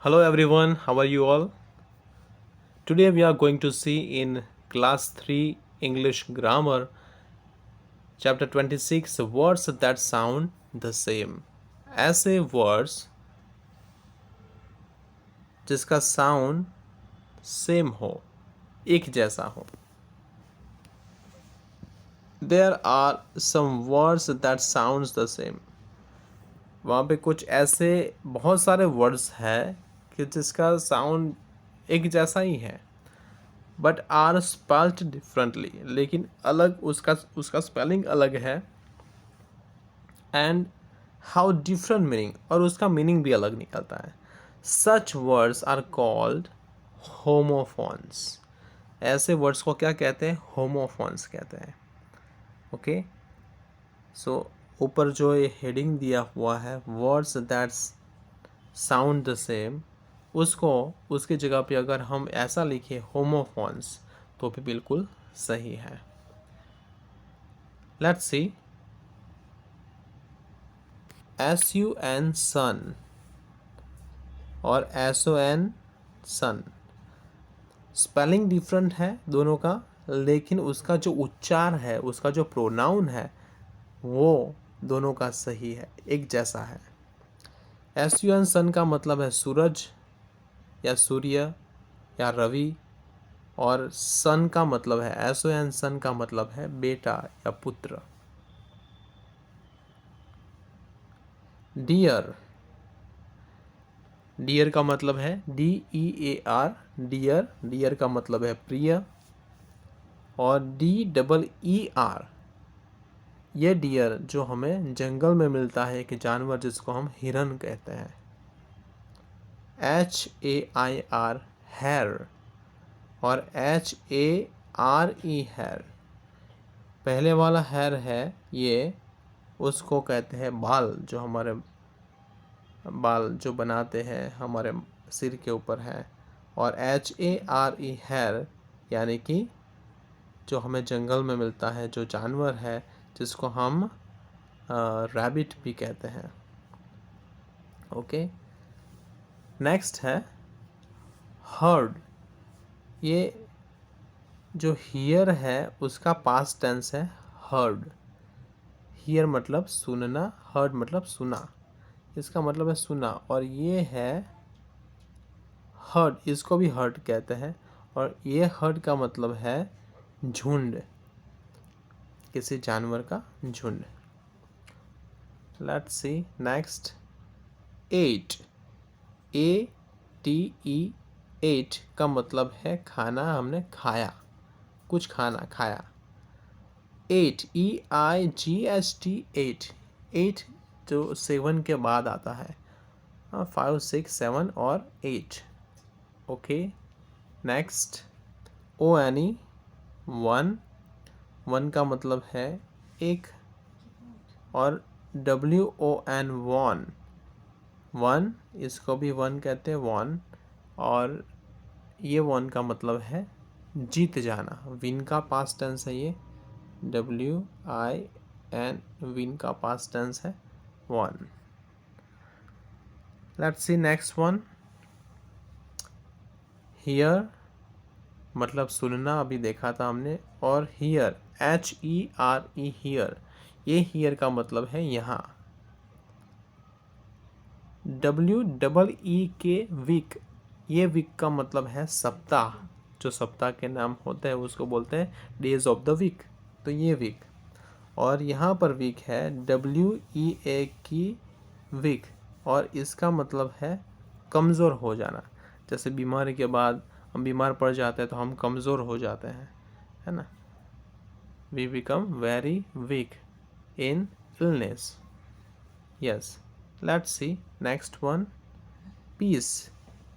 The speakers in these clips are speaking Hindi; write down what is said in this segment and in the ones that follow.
Hello everyone, how are you all? Today we are going to see in class 3 English grammar chapter 26 words that sound the same. ऐसे words जिसका sound same हो, एक जैसा हो. There are some words that sounds the same. वहाँ पे कुछ ऐसे बहुत सारे वर्ड्स हैं कि जिसका साउंड एक जैसा ही है बट आर स्पेल्ड डिफरेंटली, लेकिन अलग उसका स्पेलिंग अलग है. एंड हाउ डिफरेंट मीनिंग, और उसका मीनिंग भी अलग निकलता है. Such words are called homophones. ऐसे वर्ड्स को क्या कहते हैं? होमोफोन्स कहते हैं. ओके, सो ऊपर जो ये हेडिंग दिया हुआ है words that sound the same, उसको उसकी जगह पे अगर हम ऐसा लिखें होमोफोन्स तो भी बिल्कुल सही है. Let's see. SUN सन और SON सन, स्पेलिंग डिफरेंट है दोनों का, लेकिन उसका जो उच्चार है, उसका जो प्रोनाउन है, वो दोनों का सही है, एक जैसा है. SUN सन का मतलब है सूरज या सूर्य या रवि, और सन का मतलब है SON सन का मतलब है बेटा या पुत्र. डियर, डियर का मतलब है DEAR, डियर. डियर का मतलब है प्रिय. और DEER, ये डियर जो हमें जंगल में मिलता है, एक जानवर जिसको हम हिरन कहते हैं. HAIR हैर और HARE हैर. पहले वाला हैर है ये, उसको कहते हैं बाल, जो हमारे बाल जो बनाते हैं हमारे सिर के ऊपर है. और HARE हैर यानी कि जो हमें जंगल में मिलता है, जो जानवर है जिसको हम रैबिट भी कहते हैं. ओके, नेक्स्ट है हर्ड. ये जो हियर है उसका पास्ट टेंस है हर्ड. हियर मतलब सुनना, हर्ड मतलब सुना, इसका मतलब है सुना. और ये है हर्ड, इसको भी हर्ड कहते हैं. और ये हर्ड का मतलब है झुंड, किसी जानवर का झुंड. Let's see next. Ate, ATE, ate का मतलब है खाना, हमने खाया, कुछ खाना खाया. Eight, EIGHT, eight. एट जो 7 के बाद आता है, 5 6 7 और 8. Okay, next. ONE, one. One का मतलब है एक. और WON, वॉन. वन, इसको भी वन कहते हैं, वॉन. और ये वन का मतलब है जीत जाना. विन का पास्ट टेंस है ये, WIN, विन का पास्ट टेंस है one. Let's see next one. Here मतलब सुनना, अभी देखा था हमने. और हियर, HERE हियर, ये हियर का मतलब है यहाँ. WEEK वीक, ये वीक का मतलब है सप्ताह. जो सप्ताह के नाम होते हैं उसको बोलते हैं डेज ऑफ द वीक, तो ये वीक. और यहाँ पर वीक है WEAK वीक, और इसका मतलब है कमज़ोर हो जाना. जैसे बीमारी के बाद हम बीमार पड़ जाते हैं तो हम कमज़ोर हो जाते हैं, है ना. We become very weak in illness. Yes. Let's see next one. Piece,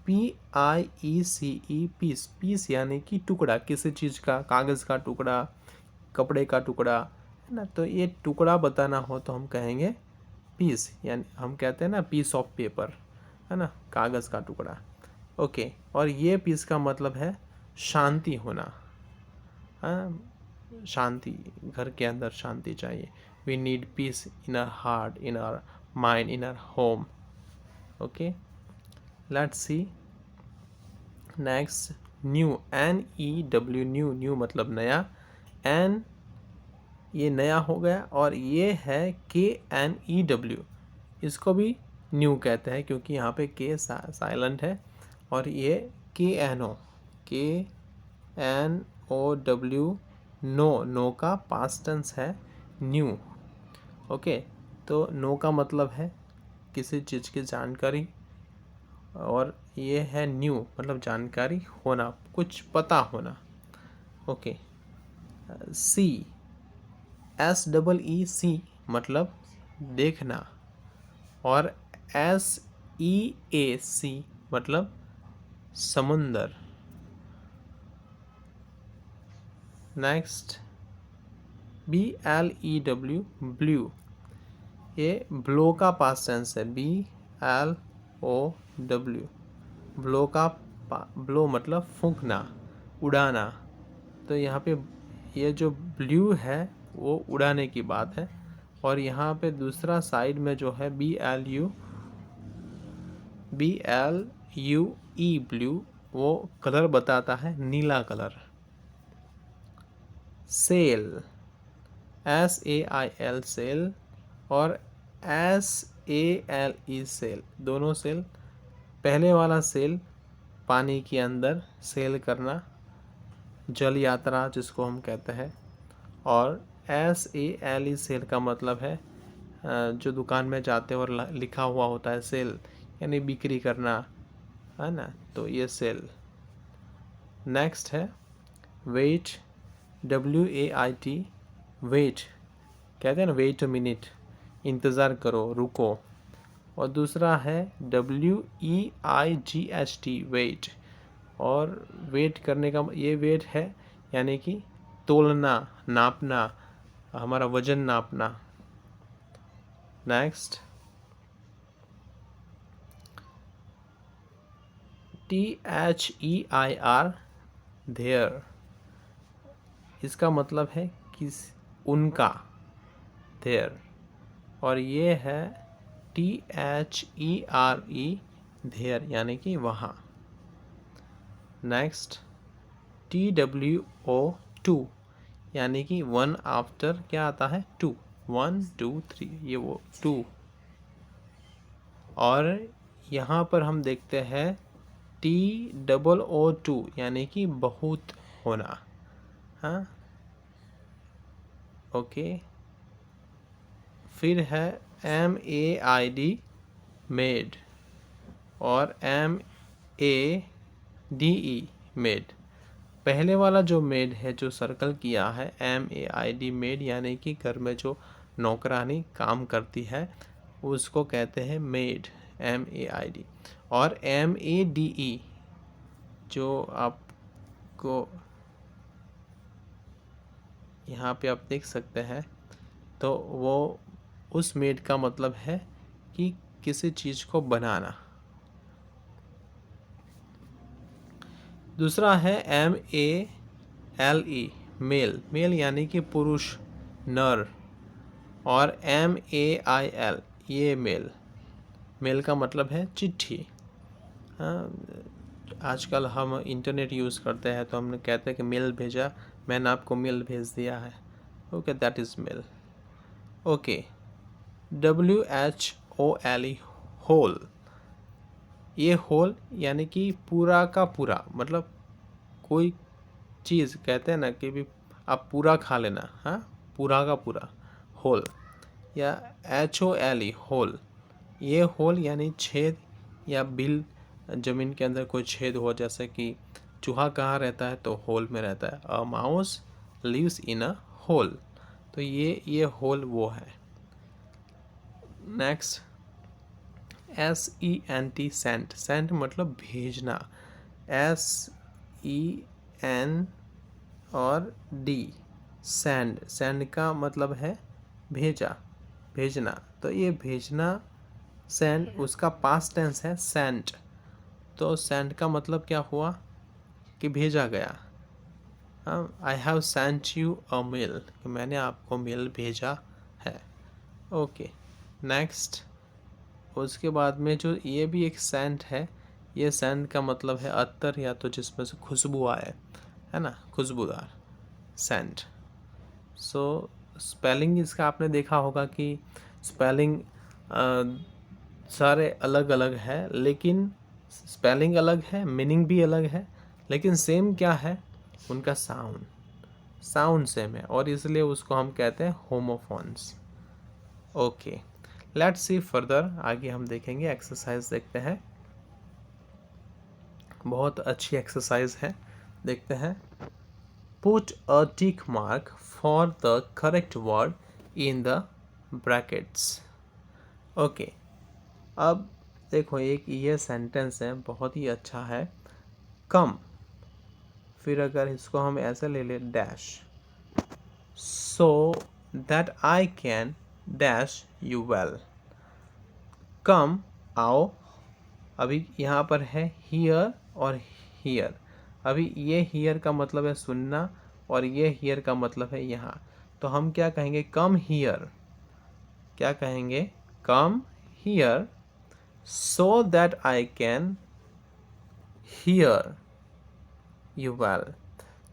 PIECE, piece. Piece यानी कि टुकड़ा, किसी चीज़ का, कागज़ का टुकड़ा, कपड़े का टुकड़ा, है ना. तो ये टुकड़ा बताना हो तो हम कहेंगे पीस. यानी हम कहते हैं ना पीस ऑफ पेपर, है ना, कागज़ का टुकड़ा. ओके, और ये पीस का मतलब है शांति होना. हाँ, शांति, घर के अंदर शांति चाहिए. We need peace in our heart, in our mind, in our home. Okay, let's see next new, NEW, new, new मतलब नया, एन ये नया हो गया, और ये है KNEW, इसको भी न्यू कहते हैं क्योंकि यहाँ पे के साइलेंट है, और ये KNO, KNOW, नो, नो का पास्ट टेंस है न्यू। ओके, तो नो का मतलब है किसी चीज़ की जानकारी, और ये है न्यू मतलब जानकारी होना, कुछ पता होना। ओके, SEEC मतलब देखना, और SEAC मतलब समुंदर। नेक्स्ट BLEW, ब्लू, ये ब्लो का पास्ट टेंस है, BLOW, ब्लो का ब्लो मतलब फूंकना, उड़ाना। तो यहाँ पे ये जो ब्लू है वो उड़ाने की बात है, और यहाँ पे दूसरा साइड में जो है BLUE, ब्लू, वो कलर बताता है नीला कलर। सेल, SAIL सेल, और SALE सेल, दोनों सेल। पहले वाला सेल पानी के अंदर सेल करना, जल यात्रा जिसको हम कहते हैं, और SALE सेल का मतलब है जो दुकान में जाते और लिखा हुआ होता है सेल, यानी बिक्री करना, है ना, तो ये सेल। नेक्स्ट है वेट, WAIT, वेट कहते हैं ना, वेट अ मिनट, इंतज़ार करो, रुको। और दूसरा है WEIGHT, वेट, और वेट करने का ये वेट है यानी कि तोलना, नापना, हमारा वजन नापना। नेक्स्ट THEIR, देयर, इसका मतलब है किस, उनका, देयर, और ये है THERE, देयर यानी कि वहाँ। नेक्स्ट TWO2, यानी कि वन आफ्टर क्या आता है, 2, 1 2 3, ये वो 2। और यहाँ पर हम देखते हैं TOO2, यानी कि बहुत होना। हाँ, ओके, फिर है MAID, मेड, और MADE, मेड। पहले वाला जो मेड है जो सर्कल किया है, MAID, मेड, यानी कि घर में जो नौकरानी काम करती है उसको कहते हैं मेड, MAID। और MADE जो आपको यहाँ पे आप देख सकते हैं, तो वो उस मेड का मतलब है कि किसी चीज़ को बनाना। दूसरा है MALE, मेल, मेल यानी कि पुरुष, नर, और MAIL, ये मेल, मेल का मतलब है चिट्ठी। हाँ, आजकल हम इंटरनेट यूज़ करते हैं तो हम कहते हैं कि मेल भेजा, मैंने आपको मेल भेज दिया है। Okay, that is mail. Okay, WHOLE, whole, ये होल यानी कि पूरा का पूरा, मतलब कोई चीज़ कहते हैं ना कि भी आप पूरा खा लेना, हाँ, पूरा का पूरा, होल। या HOLE, होल, ये होल यानी छेद या बिल, ज़मीन के अंदर कोई छेद हो, जैसे कि चूहा कहाँ रहता है, तो होल में रहता है, a mouse lives in a hole, तो ये होल वो है। नेक्स्ट SENT, सेंट, सेंट मतलब भेजना, SEN और D, सेंड, सेंड का मतलब है भेजा, भेजना, तो ये भेजना, सेंड, उसका पास्ट टेंस है सेंट, तो सेंड का मतलब क्या हुआ कि भेजा गया। I have sent you a mail, मैंने आपको मेल भेजा है। ओके, नेक्स्ट उसके बाद में जो ये भी एक सेंट है, ये सेंट का मतलब है अत्तर या तो जिसमें से खुशबू आए, है ना, खुशबूदार, सेंट। सो स्पेलिंग इसका आपने देखा होगा कि स्पेलिंग सारे अलग अलग है, लेकिन स्पेलिंग अलग है, मीनिंग भी अलग है, लेकिन सेम क्या है, उनका साउंड सेम है, और इसलिए उसको हम कहते हैं homophones. Okay, let's C further, आगे हम देखेंगे, एक्सरसाइज देखते हैं। बहुत अच्छी एक्सरसाइज है, देखते हैं। Put a tick mark for the correct word in the brackets. Okay, अब देखो एक ये सेंटेंस है, बहुत ही अच्छा है, कम, फिर अगर इसको हम ऐसे ले ले, dash, so that I can dash you well. Come, आओ, अभी यहाँ पर है हियर और हियर, अभी ये हियर का मतलब है सुनना, और ये हियर का मतलब है यहाँ, तो हम क्या कहेंगे, कम हियर, क्या कहेंगे, come here so that I can hear you well.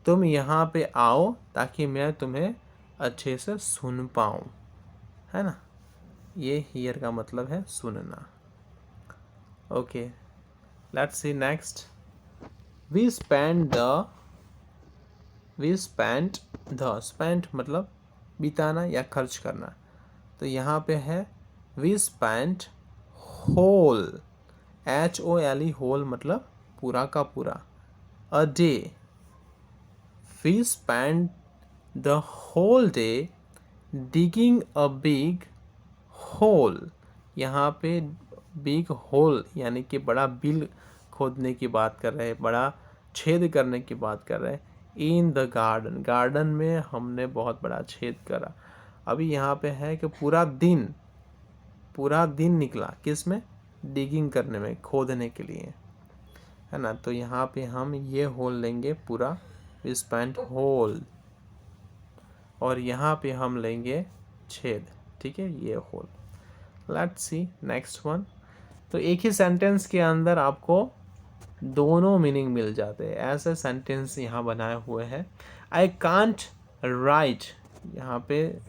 तुम यहाँ पे आओ ताकि मैं तुम्हें अच्छे से सुन पाऊँ, है ना, ये हियर का मतलब है सुनना। Okay, let's see next. We spent मतलब बिताना या खर्च करना, तो यहाँ पे है we spent whole, HOLE, whole मतलब पूरा का पूरा, a day, we spent the whole day digging a big hole. यहाँ पे बिग होल यानी कि बड़ा बिल खोदने की बात कर रहे हैं, बड़ा छेद करने की बात कर रहे हैं। इन द गार्डन, गार्डन में हमने बहुत बड़ा छेद करा। अभी यहाँ पे है कि पूरा दिन निकला किस में, डिगिंग करने में, खोदने के लिए, है ना, तो यहाँ पे हम ये होल लेंगे पूरा, स्पेंट होल, और यहाँ पे हम लेंगे छेद, ठीक है, ये hole. Let's see next one. तो एक ही सेंटेंस के अंदर आपको दोनों मीनिंग मिल जाते हैं, ऐसे सेंटेंस यहाँ बनाए हुए हैं। आई कांट राइट, यहाँ पे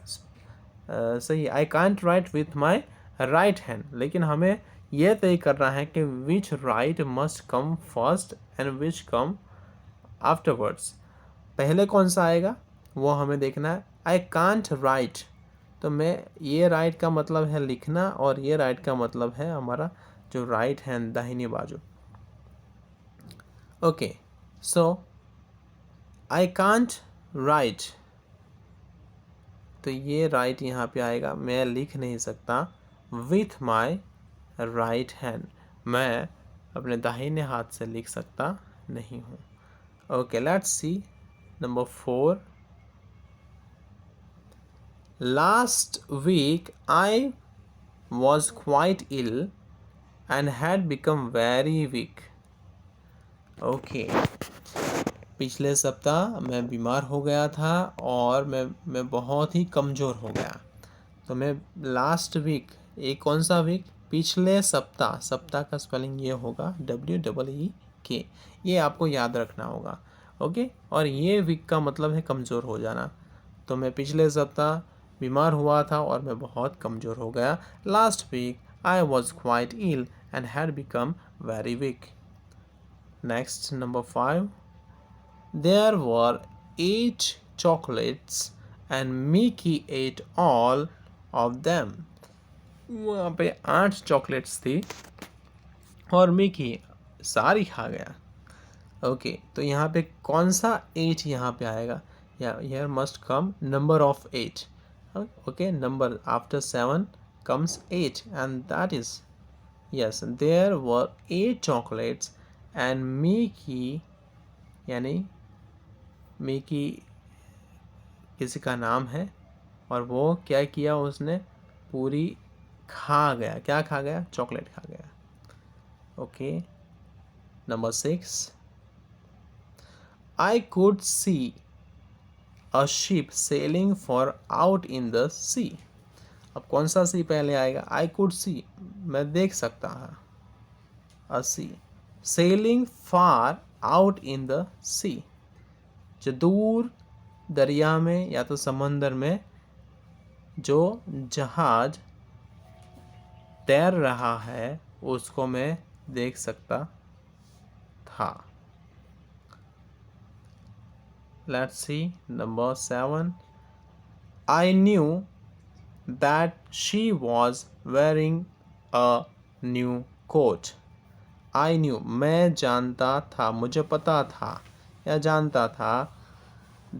सही, I can't write with my right hand, लेकिन हमें यह तय करना है कि which right must come first and which come afterwards, पहले कौन सा आएगा वो हमें देखना है। आई कांट राइट, तो मैं, ये राइट का मतलब है लिखना, और ये राइट का मतलब है हमारा जो राइट हैंड, दाहिनी बाजू। Okay, so I can't right, तो ये राइट यहाँ पे आएगा, मैं लिख नहीं सकता विथ माई राइट हैंड, मैं अपने दाहिने हाथ से लिख सकता नहीं हूँ। Okay, let's see number 4। Last week I was quite ill and had become very weak. Okay, पिछले सप्ताह मैं बीमार हो गया था और मैं बहुत ही कमज़ोर हो गया। तो मैं लास्ट वीक, एक कौन सा वीक, पिछले सप्ताह, सप्ताह का स्पेलिंग ये होगा WEEK, ये आपको याद रखना होगा। ओके, और ये वीक का मतलब है कमज़ोर हो जाना, तो मैं पिछले सप्ताह बीमार हुआ था और मैं बहुत कमज़ोर हो गया। Last week I was quite ill and had become very weak. Next, number 5. There were 8 chocolates and Mickey ate all of them. वहाँ पे 8 चॉकलेट्स थी और मिकी सारी खा गया। ओके, तो यहाँ पे कौन सा 8 यहाँ पे आएगा, या here must come number of 8. Okay, number after 7 comes 8, and that is, yes, there were 8 chocolates and Mickey, यानी मिकी किसी का नाम है, और वो क्या किया, उसने पूरी खा गया, क्या खा गया, चॉकलेट खा गया। Okay, number 6, I could see a ship sailing far out in the sea. अब कौन सा सी पहले आएगा, I could see, मैं देख सकता था, a sea, sailing far out in the sea, जो दूर दरिया में या तो समंदर में जो जहाज तैर रहा है उसको मैं देख सकता था. Let's see number 7. I knew that she was wearing a new coat. I knew, मैं जानता था, मुझे पता था या जानता था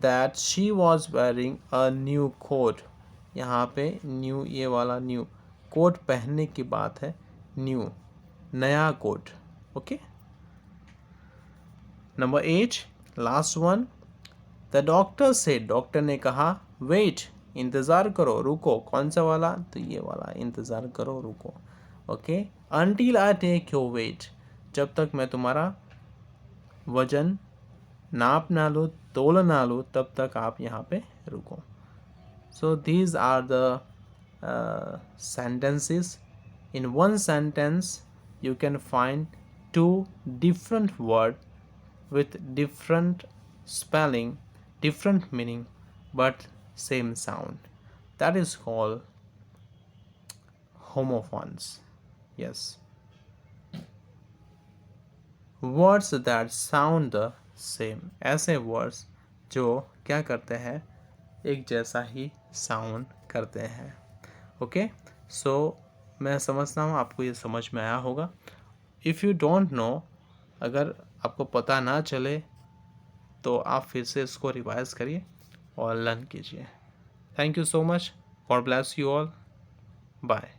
that she was wearing a new coat. यहाँ पे new, ये वाला new कोट पहनने की बात है, new नया coat. Okay. Number 8, last one. The doctor said, doctor ने कहा, wait, इंतज़ार करो, रुको. कौन सा वाला? तो ये वाला, इंतज़ार करो, रुको. Okay. Until I take your weight, जब तक मैं तुम्हारा वजन नाप ना लो, तोल ना लो, तब तक आप यहाँ पे रुको. So these are the sentences. In one sentence you can find two different words with different spelling, different meaning, but same sound. That is called homophones. Yes. Words that sound the same. ऐसे words जो क्या करते हैं, एक जैसा ही साउंड करते हैं. ओके. सो मैं समझता हूँ आपको ये समझ में आया होगा. इफ़ यू डोंट नो, अगर आपको पता ना चले तो आप फिर से इसको रिवाइज करिए और लर्न कीजिए. Thank you so much. God bless you all. Bye.